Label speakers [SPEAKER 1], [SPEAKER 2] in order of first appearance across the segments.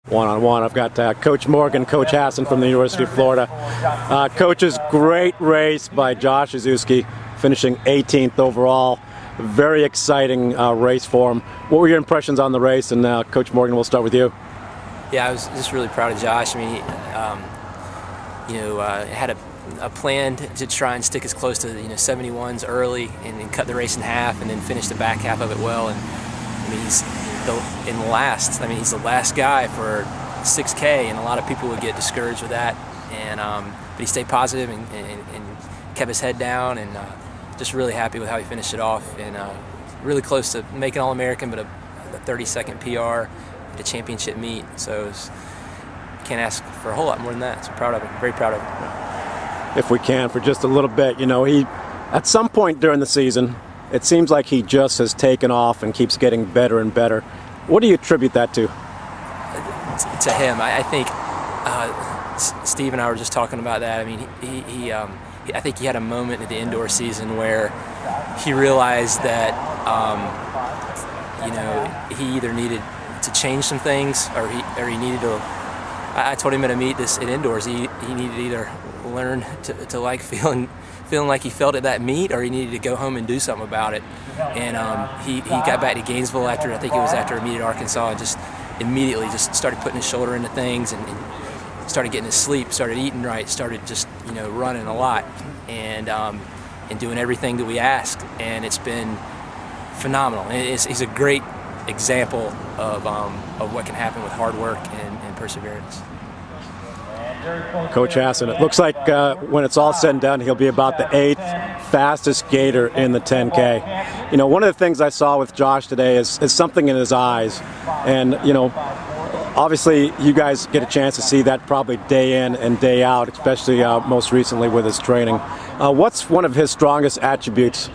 [SPEAKER 1] One-on-one, I've got Coach Morgan, Coach Hassen from the University of Florida. Coaches, great race by Josh Izewski, finishing 18th overall. Very exciting race for him. What were your impressions on the race? And Coach Morgan, we'll start with you.
[SPEAKER 2] Yeah, I was just really proud of Josh. I mean, had a plan to try and stick as close to 71s early and cut the race in half, and then finish the back half of it well. And I mean, he's the last guy for 6K, and a lot of people would get discouraged with that. And but he stayed positive and kept his head down, and just really happy with how he finished it off. And really close to making All-American, but a 30-second PR at a championship meet. So can't ask for a whole lot more than that. So proud of him, very proud of him.
[SPEAKER 1] If we can, for just a little bit, he at some point during the season, it seems like he just has taken off and keeps getting better and better. What do you attribute that to?
[SPEAKER 2] To him, I think Steve and I were just talking about that. I mean, I think he had a moment in the indoor season where he realized that he either needed to change some things or he needed to. I told him at a meet at indoors he needed to either learn to like feeling like he felt at that meet, or he needed to go home and do something about it. And he got back to Gainesville after a meet at Arkansas, and just immediately just started putting his shoulder into things and started getting his sleep, started eating right, started just running a lot and doing everything that we asked. And it's been phenomenal. He's a great example of what can happen with hard work and perseverance.
[SPEAKER 1] Coach Hassen, it looks like when it's all said and done, he'll be about the 8th fastest gator in the 10K. One of the things I saw with Josh today is something in his eyes. And, obviously you guys get a chance to see that probably day in and day out, especially most recently with his training. What's one of his strongest attributes?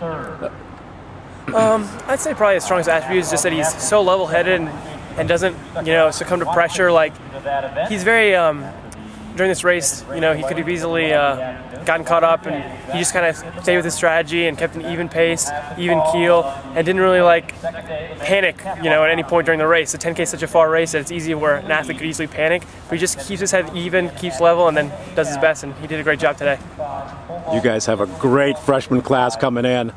[SPEAKER 3] I'd say probably his strongest attribute is just that he's so level-headed and doesn't, succumb to pressure. Like, he's very, during this race, he could have easily gotten caught up, and he just kind of stayed with his strategy and kept an even pace, even keel, and didn't really panic, at any point during the race. The 10K is such a far race that it's easy where an athlete could easily panic, but he just keeps his head even, keeps level, and then does his best, and he did a great job today.
[SPEAKER 1] You guys have a great freshman class coming in.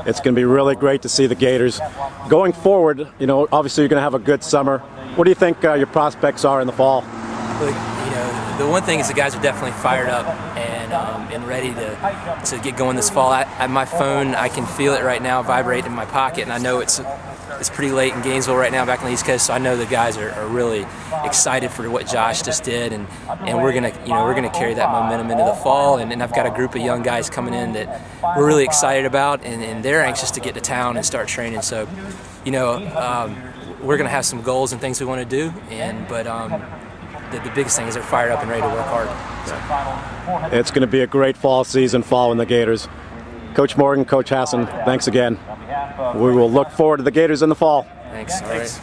[SPEAKER 1] It's going to be really great to see the Gators. Going forward, obviously you're going to have a good summer. What do you think your prospects are in the fall?
[SPEAKER 2] The one thing is the guys are definitely fired up and ready to get going this fall. My phone, I can feel it right now vibrate in my pocket, and I know it's pretty late in Gainesville right now, back on the East Coast. So I know the guys are really excited for what Josh just did, and we're gonna carry that momentum into the fall. And I've got a group of young guys coming in that we're really excited about, and they're anxious to get to town and start training. So, we're gonna have some goals and things we want to do, but the biggest thing is they're fired up and ready to work hard. So.
[SPEAKER 1] It's going to be a great fall season following the Gators. Coach Morgan, Coach Hassen, thanks again. We will look forward to the Gators in the fall.
[SPEAKER 2] Thanks.